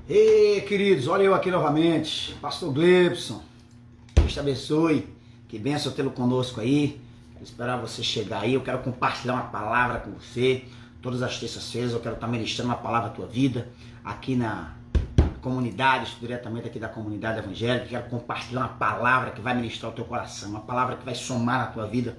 Ei, queridos, olha eu aqui novamente, Pastor Gleibson. Deus te abençoe, que bênção tê-lo conosco aí. Quero esperar você chegar aí, eu quero compartilhar uma palavra com você. Todas as terças-feiras eu quero estar ministrando uma palavra à tua vida, aqui na comunidade, diretamente aqui da comunidade evangélica. Quero compartilhar uma palavra que vai ministrar o teu coração, uma palavra que vai somar na tua vida,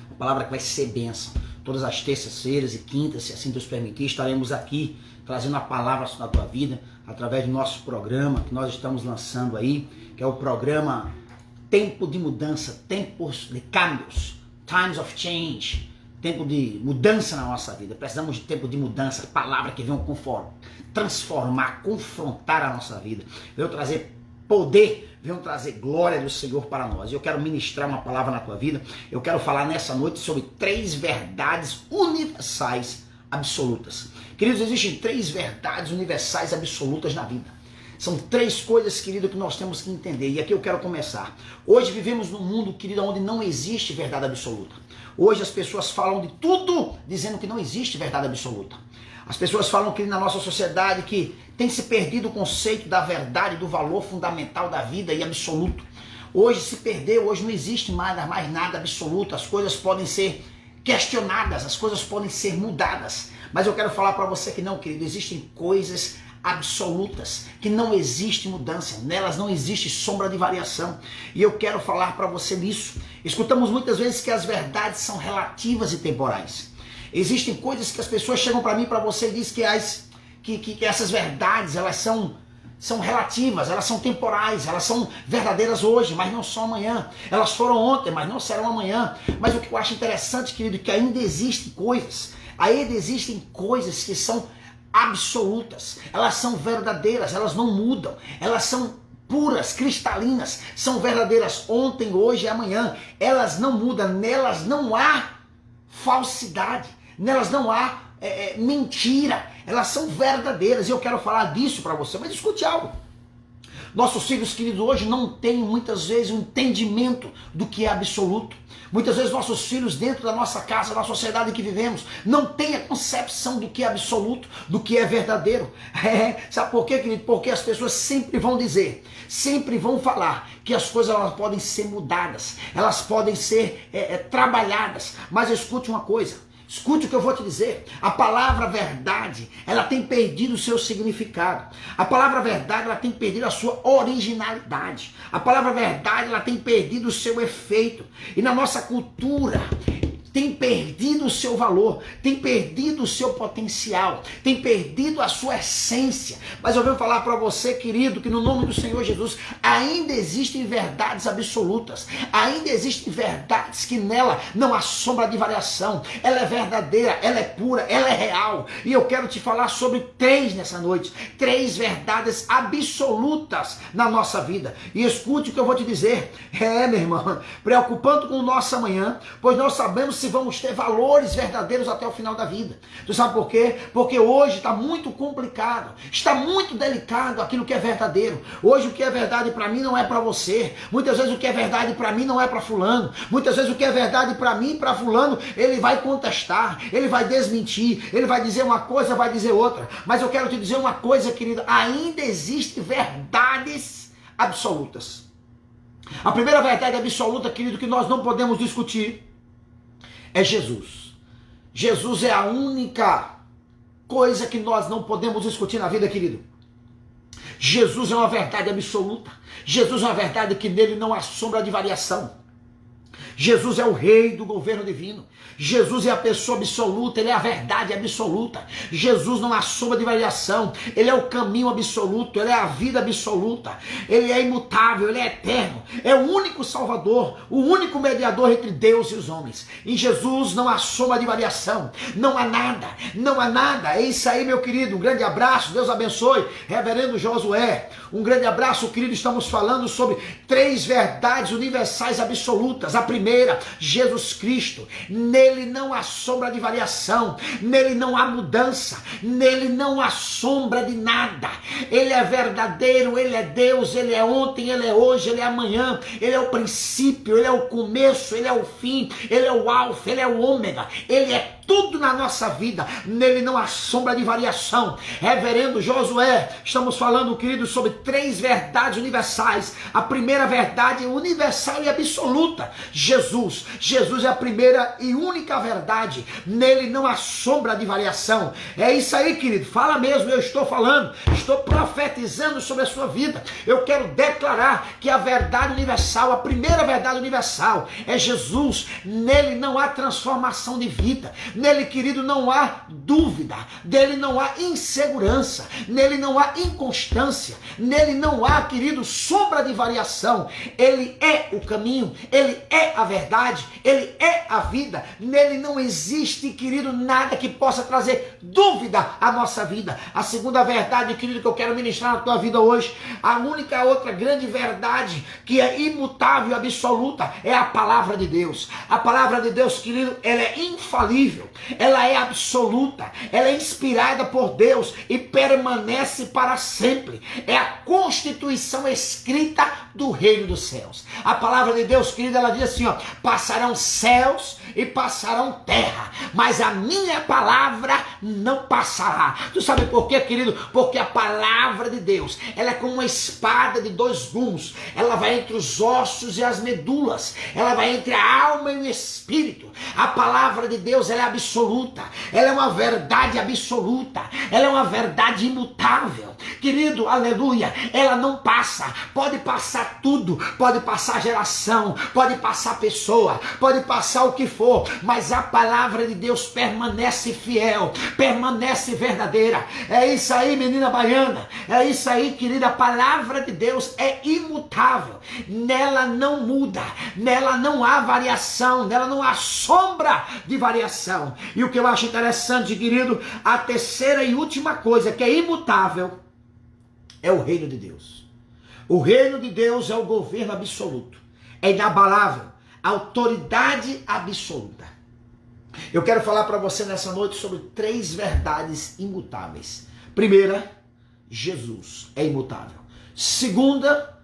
uma palavra que vai ser bênção. Todas as terças-feiras e quintas, se assim Deus permitir, estaremos aqui trazendo a palavra na tua vida, através do nosso programa que nós estamos lançando aí, que é o programa Tempo de Mudança, Tempos de Câmbios, Times of Change, tempo de mudança na nossa vida. Precisamos de tempo de mudança, palavra que venham transformar, confrontar a nossa vida, venham trazer poder, venham trazer glória do Senhor para nós. Eu quero ministrar uma palavra na tua vida. Eu quero falar nessa noite sobre 3 verdades universais absolutas. Queridos, existem 3 verdades universais absolutas na vida. São 3 coisas, querido, que nós temos que entender. E aqui eu quero começar. Hoje vivemos num mundo, querido, onde não existe verdade absoluta. Hoje as pessoas falam de tudo dizendo que não existe verdade absoluta. As pessoas falam que na nossa sociedade que tem se perdido o conceito da verdade, do valor fundamental da vida e absoluto. Hoje se perdeu, hoje não existe mais nada absoluto. As coisas podem ser questionadas, as coisas podem ser mudadas. Mas eu quero falar para você que não, querido, existem coisas absolutas, que não existe mudança, nelas não existe sombra de variação. E eu quero falar para você nisso. Escutamos muitas vezes que as verdades são relativas e temporais. Existem coisas que as pessoas chegam para mim, para você, e dizem que essas verdades, elas são relativas, elas são temporais, elas são verdadeiras hoje, mas não são amanhã. Elas foram ontem, mas não serão amanhã. Mas o que eu acho interessante, querido, é que ainda existem coisas que são absolutas, elas são verdadeiras, elas não mudam, elas são puras, cristalinas, são verdadeiras ontem, hoje e amanhã. Elas não mudam, nelas não há falsidade, nelas não há mentira, elas são verdadeiras. E eu quero falar disso para você. Mas escute algo: nossos filhos, queridos, hoje não têm muitas vezes um entendimento do que é absoluto. Muitas vezes nossos filhos, dentro da nossa casa, da sociedade em que vivemos, não têm a concepção do que é absoluto, do que é verdadeiro. Sabe por quê, querido? Porque as pessoas sempre vão dizer, sempre vão falar que as coisas elas podem ser mudadas, elas podem ser trabalhadas. Mas escute uma coisa. Escute o que eu vou te dizer. A palavra verdade, ela tem perdido o seu significado. A palavra verdade, ela tem perdido a sua originalidade. A palavra verdade, ela tem perdido o seu efeito. E na nossa cultura, tem perdido o seu valor, tem perdido o seu potencial, tem perdido a sua essência. Mas eu venho falar para você, querido, que no nome do Senhor Jesus ainda existem verdades absolutas, ainda existem verdades que nela não há sombra de variação. Ela é verdadeira, ela é pura, ela é real. E eu quero te falar sobre 3 nessa noite, 3 verdades absolutas na nossa vida. E escute o que eu vou te dizer. Meu irmão, preocupando com o nosso amanhã, pois nós sabemos se vamos ter valores verdadeiros até o final da vida. Tu sabe por quê? Porque hoje está muito complicado, está muito delicado aquilo que é verdadeiro. Hoje o que é verdade para mim não é para você. Muitas vezes o que é verdade para mim não é para fulano. Muitas vezes o que é verdade para mim e para fulano, ele vai contestar, ele vai desmentir, ele vai dizer uma coisa, vai dizer outra. Mas eu quero te dizer uma coisa, querido, ainda existem verdades absolutas. A primeira verdade absoluta, querido, que nós não podemos discutir é Jesus. Jesus é a única coisa que nós não podemos discutir na vida, querido. Jesus é uma verdade absoluta. Jesus é uma verdade que nele não há sombra de variação. Jesus é o rei do governo divino. Jesus é a pessoa absoluta, ele é a verdade absoluta. Jesus não há sombra de variação. Ele é o caminho absoluto, ele é a vida absoluta. Ele é imutável, ele é eterno. É o único salvador, o único mediador entre Deus e os homens. Em Jesus não há sombra de variação. Não há nada, não há nada. É isso aí, meu querido. Um grande abraço, Deus abençoe. Reverendo Josué, um grande abraço, querido. Estamos falando sobre 3 verdades universais absolutas. A primeira, Jesus Cristo. Nele não há sombra de variação, nele não há mudança, nele não há sombra de nada. Ele é verdadeiro, ele é Deus, ele é ontem, ele é hoje, ele é amanhã, ele é o princípio, ele é o começo, ele é o fim, ele é o alfa, ele é o ômega, ele é tudo na nossa vida, nele não há sombra de variação. Reverendo Josué, estamos falando, querido, sobre 3 verdades universais. A primeira verdade universal e absoluta, Jesus. Jesus é a primeira e única verdade, nele não há sombra de variação. É isso aí, querido, fala mesmo, eu estou falando, estou profetizando sobre a sua vida. Eu quero declarar que a verdade universal, a primeira verdade universal é Jesus. Nele não há transformação de vida, nele, querido, não há dúvida, nele não há insegurança, nele não há inconstância, nele não há, querido, sombra de variação. Ele é o caminho, ele é a verdade, ele é a vida. Nele não existe, querido, nada que possa trazer dúvida à nossa vida. A segunda verdade, querido, que eu quero ministrar na tua vida hoje, a única outra grande verdade que é imutável, absoluta, é a palavra de Deus. A palavra de Deus, querido, ela é infalível, ela é absoluta, ela é inspirada por Deus e permanece para sempre. É a constituição escrita do reino dos céus. A palavra de Deus, querido, ela diz assim, ó: passarão céus e passarão terra, mas a minha palavra não passará. Tu sabe por quê, querido? Porque a palavra de Deus, ela é como uma espada de 2 gumes. Ela vai entre os ossos e as medulas, ela vai entre a alma e o espírito. A palavra de Deus, ela é absoluta, ela é uma verdade absoluta, ela é uma verdade imutável, querido, aleluia. Ela não passa, pode passar tudo, pode passar geração, pode passar pessoa, pode passar o que for, mas a palavra de Deus permanece fiel, permanece verdadeira. É isso aí, menina baiana, é isso aí, querida. A palavra de Deus é imutável, nela não muda, nela não há variação, nela não há sombra de variação. E o que eu acho interessante, querido, a terceira e última coisa que é imutável é o reino de Deus. O reino de Deus é o governo absoluto, é inabalável, autoridade absoluta. Eu quero falar para você nessa noite sobre 3 verdades imutáveis. Primeira, Jesus é imutável. Segunda,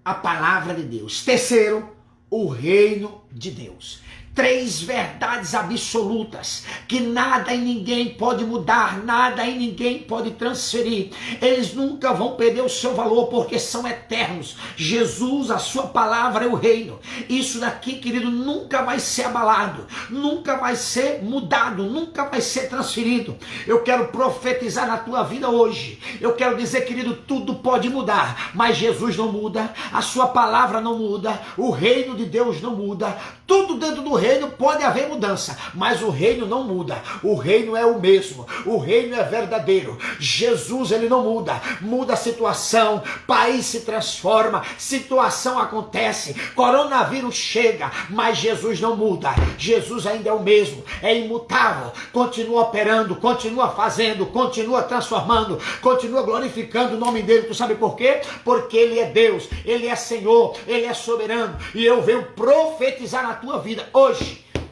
a palavra de Deus. Terceiro, o reino de Deus. 3 verdades absolutas que nada e ninguém pode mudar, nada e ninguém pode transferir. Eles nunca vão perder o seu valor porque são eternos. Jesus, a sua palavra é o reino. Isso daqui, querido, nunca vai ser abalado, nunca vai ser mudado, nunca vai ser transferido. Eu quero profetizar na tua vida hoje. Eu quero dizer, querido, tudo pode mudar, mas Jesus não muda, a sua palavra não muda, o reino de Deus não muda. Tudo dentro do reino pode haver mudança, mas o reino não muda. O reino é o mesmo, o reino é verdadeiro. Jesus, ele não muda. Muda a situação, país se transforma, situação acontece, coronavírus chega, mas Jesus não muda. Jesus ainda é o mesmo, é imutável, continua operando, continua fazendo, continua transformando, continua glorificando o nome dele. Tu sabe por quê? Porque ele é Deus, ele é Senhor, ele é soberano. E eu venho profetizar na tua vida hoje.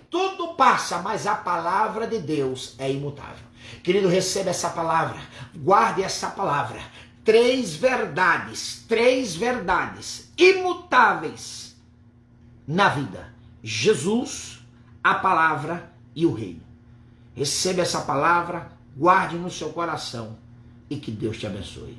Tudo passa, mas a palavra de Deus é imutável. Querido, receba essa palavra, guarde essa palavra. 3 verdades imutáveis na vida: Jesus, a palavra e o reino. Receba essa palavra, guarde no seu coração e que Deus te abençoe.